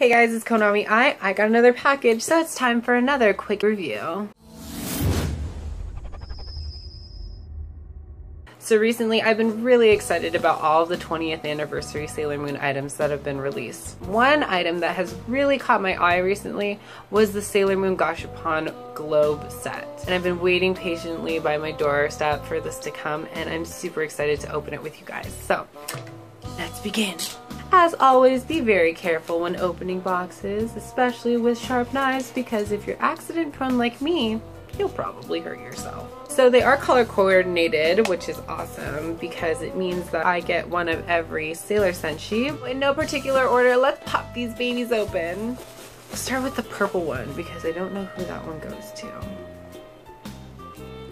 Hey guys, it's Konami. I got another package, so it's time for another quick review. So recently I've been really excited about all of the 20th anniversary Sailor Moon items that have been released. One item that has really caught my eye recently was the Sailor Moon Gashapon globe set. And I've been waiting patiently by my doorstep for this to come, and I'm super excited to open it with you guys. So let's begin. As always, be very careful when opening boxes, especially with sharp knives, because if you're accident prone like me, you'll probably hurt yourself. So they are color coordinated, which is awesome because it means that I get one of every Sailor Senshi. In no particular order, let's pop these babies open. Let's start with the purple one because I don't know who that one goes to.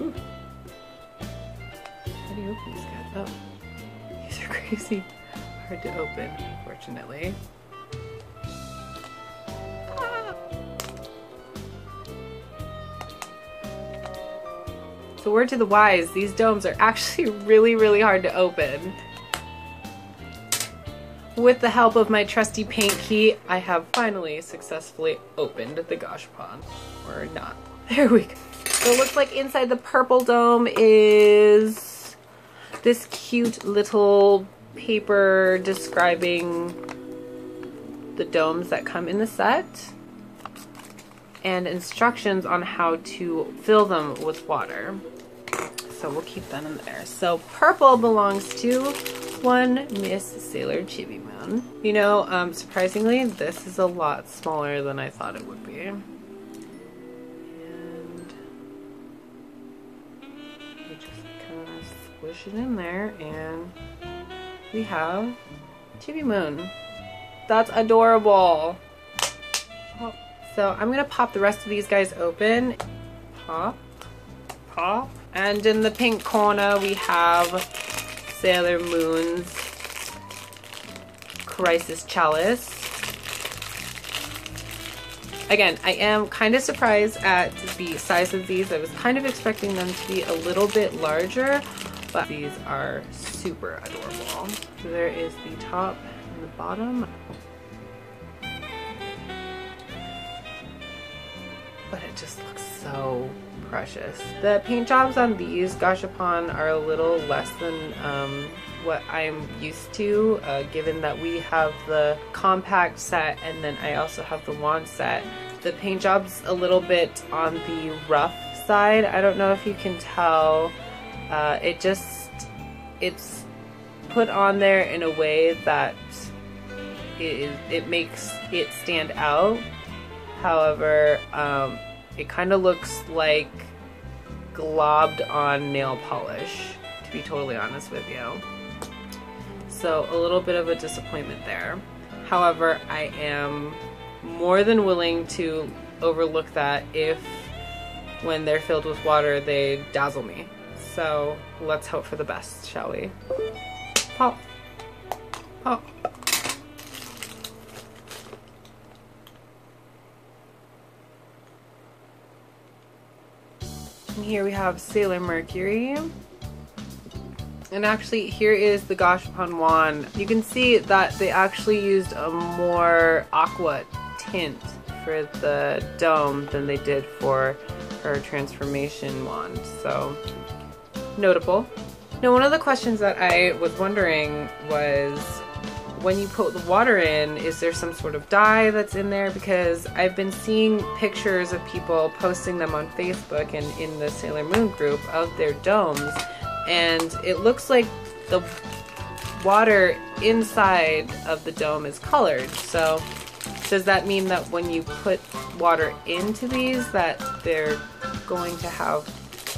Ooh. How do you open these guys? Oh, these are crazy. Hard to open, unfortunately. So word to the wise, these domes are actually really hard to open. With the help of my trusty paint key, I have finally successfully opened the Gashapon. Or not. There we go. So it looks like inside the purple dome is this cute little paper describing the domes that come in the set and instructions on how to fill them with water. So we'll keep that in there. So purple belongs to one Miss Sailor Chibi Moon. You know, surprisingly, this is a lot smaller than I thought it would be. And we just kind of squish it in there and we have Chibi Moon. That's adorable. Oh. So I'm gonna pop the rest of these guys open. Pop, pop. And in the pink corner we have Sailor Moon's Crisis Chalice. Again, I am kind of surprised at the size of these. I was kind of expecting them to be a little bit larger, but these are super adorable. So there is the top and the bottom. But it just looks so precious. The paint jobs on these Gashapon are a little less than what I'm used to, given that we have the compact set and then I also have the wand set. The paint job's a little bit on the rough side. I don't know if you can tell. It's put on there in a way that it makes it stand out. However, it kind of looks like globbed on nail polish, to be totally honest with you. So a little bit of a disappointment there. However, I am more than willing to overlook that if, when they're filled with water, they dazzle me. So let's hope for the best, shall we? Pop. Pop. And here we have Sailor Mercury. And actually here is the Gashapon wand. You can see that they actually used a more aqua tint for the dome than they did for her transformation wand. So notable. Now one of the questions that I was wondering was, when you put the water in, is there some sort of dye that's in there? Because I've been seeing pictures of people posting them on Facebook and in the Sailor Moon group of their domes, and it looks like the water inside of the dome is colored. So does that mean that when you put water into these that they're going to have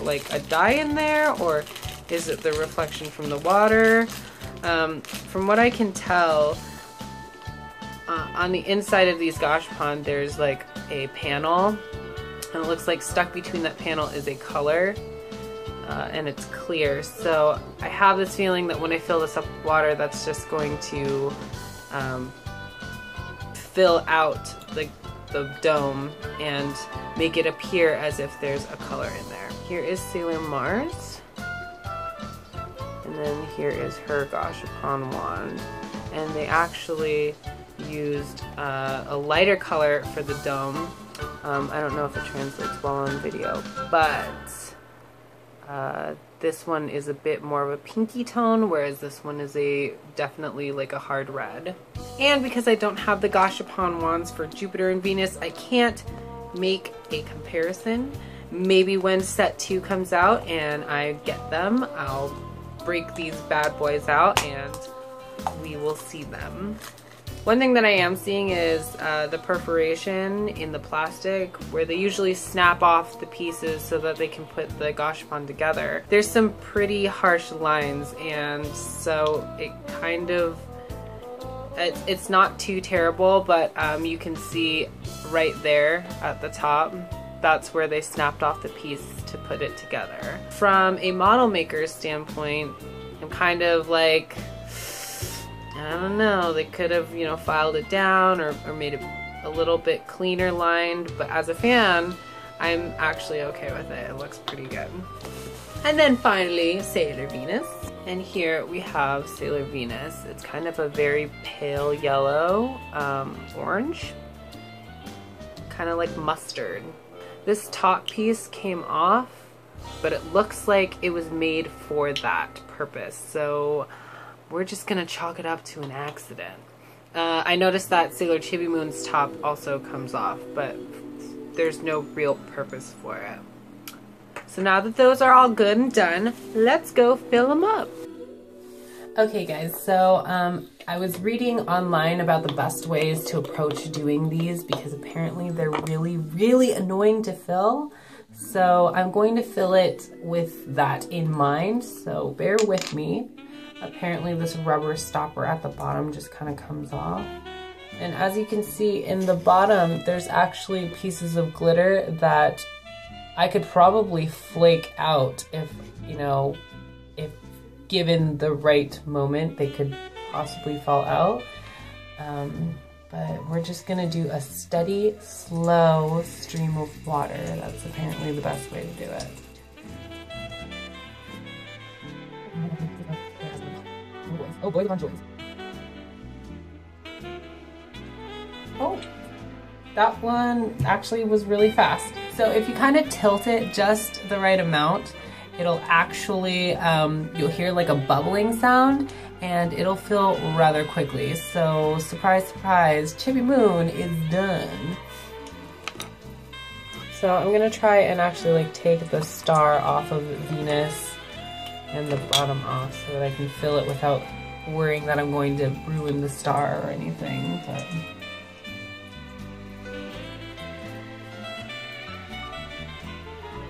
like a dye in there, or is it the reflection from the water? From what I can tell, on the inside of these Gashapon there's like a panel, and it looks like stuck between that panel is a color, and it's clear. So I have this feeling that when I fill this up with water, that's just going to fill out the dome and make it appear as if there's a color in there. Here is Sailor Mars. And then here is her Gashapon wand. And they actually used a lighter color for the dome. I don't know if it translates well on video, but this one is a bit more of a pinky tone, whereas this one is definitely like a hard red. And because I don't have the Gashapon wands for Jupiter and Venus, I can't make a comparison. Maybe when set 2 comes out and I get them, I'll break these bad boys out and we will see them. One thing that I am seeing is the perforation in the plastic where they usually snap off the pieces so that they can put the Gashapon together. There's some pretty harsh lines, and so it kind of, it's not too terrible, but you can see right there at the top, that's where they snapped off the piece to put it together. From a model maker's standpoint, I'm kind of like, I don't know, they could have, you know, filed it down or made it a little bit cleaner lined, but as a fan, I'm actually okay with it. It looks pretty good. And then finally, Sailor Venus. And here we have Sailor Venus. It's kind of a very pale yellow, orange, kind of like mustard. This top piece came off, but it looks like it was made for that purpose. So we're just gonna chalk it up to an accident. I noticed that Sailor Chibi Moon's top also comes off, but there's no real purpose for it. So now that those are all good and done, let's go fill them up. Okay guys, so I was reading online about the best ways to approach doing these because apparently they're really, really annoying to fill. So I'm going to fill it with that in mind, so bear with me. Apparently this rubber stopper at the bottom just kind of comes off. And as you can see in the bottom, there's actually pieces of glitter that I could probably flake out if, you know, if given the right moment, they could possibly fall out. But we're just gonna do a steady, slow stream of water. That's apparently the best way to do it. Oh boy, on joys. Oh, that one actually was really fast. So if you kind of tilt it just the right amount, it'll actually, you'll hear like a bubbling sound and it'll fill rather quickly. So surprise, surprise, Chibi Moon is done. So I'm gonna try and actually like take the star off of Venus and the bottom off so that I can fill it without worrying that I'm going to ruin the star or anything. But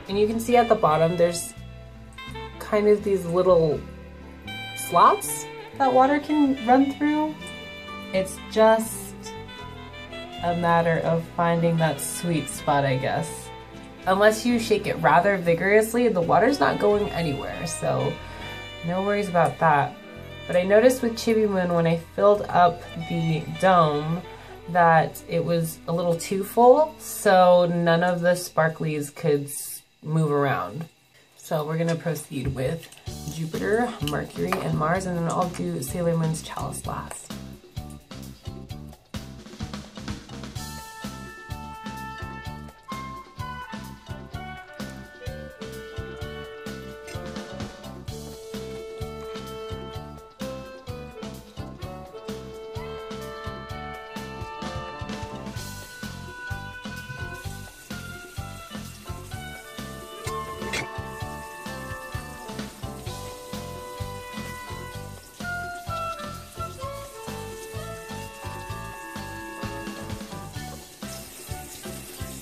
and you can see at the bottom there's kind of these little slots that water can run through. It's just a matter of finding that sweet spot, I guess. Unless you shake it rather vigorously, the water's not going anywhere, so no worries about that. But I noticed with Chibi Moon when I filled up the dome that it was a little too full, so none of the sparklies could move around. So we're gonna proceed with Jupiter, Mercury, and Mars, and then I'll do Sailor Moon's chalice last.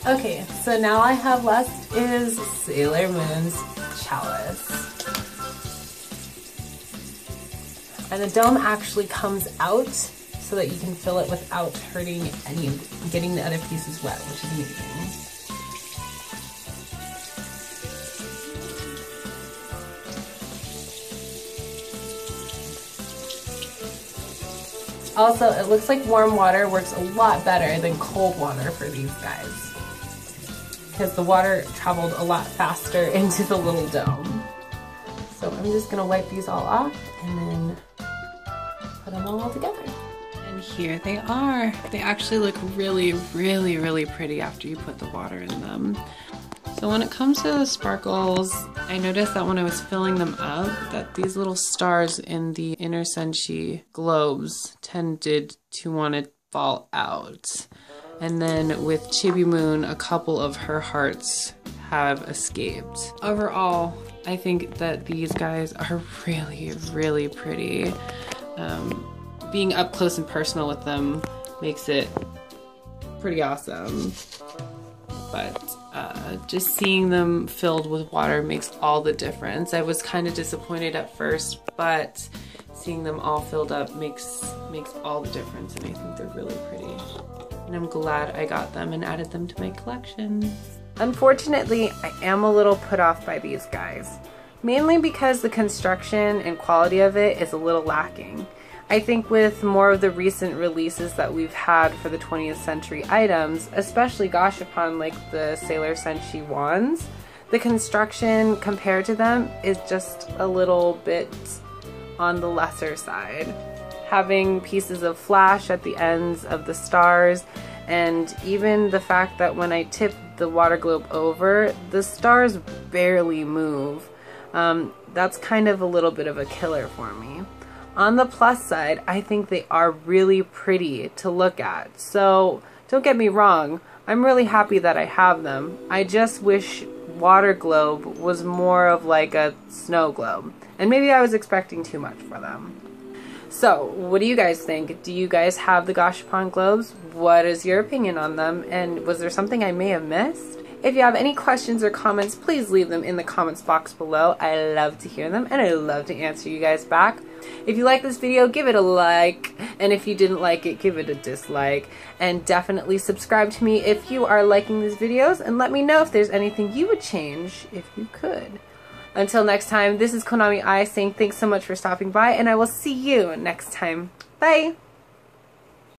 Okay, so now I have left is Sailor Moon's chalice. And the dome actually comes out so that you can fill it without hurting getting the other pieces wet, which is amazing. Also, it looks like warm water works a lot better than cold water for these guys, because the water traveled a lot faster into the little dome. So I'm just gonna wipe these all off and then put them all together. And here they are. They actually look really, really, really pretty after you put the water in them. So when it comes to the sparkles, I noticed that when I was filling them up, that these little stars in the inner senshi globes tended to want to fall out. And then with Chibi Moon, a couple of her hearts have escaped. Overall, I think that these guys are really, really pretty. Being up close and personal with them makes it pretty awesome. But just seeing them filled with water makes all the difference. I was kind of disappointed at first, but seeing them all filled up makes all the difference, and I think they're really pretty. And I'm glad I got them and added them to my collection. Unfortunately, I am a little put off by these guys, mainly because the construction and quality of it is a little lacking. I think with more of the recent releases that we've had for the 20th century items, especially Gashapon like the Sailor Senshi wands, the construction compared to them is just a little bit on the lesser side. Having pieces of flash at the ends of the stars, and even the fact that when I tip the water globe over, the stars barely move. That's kind of a little bit of a killer for me. On the plus side, I think they are really pretty to look at. So don't get me wrong, I'm really happy that I have them. I just wish water globe was more of like a snow globe. And maybe I was expecting too much for them. So what do you guys think? Do you guys have the Gashapon globes? What is your opinion on them? And was there something I may have missed? If you have any questions or comments, please leave them in the comments box below. I love to hear them and I love to answer you guys back. If you like this video, give it a like, and if you didn't like it, give it a dislike, and definitely subscribe to me if you are liking these videos, and let me know if there's anything you would change if you could. Until next time, this is Konami saying thanks so much for stopping by, and I will see you next time. Bye!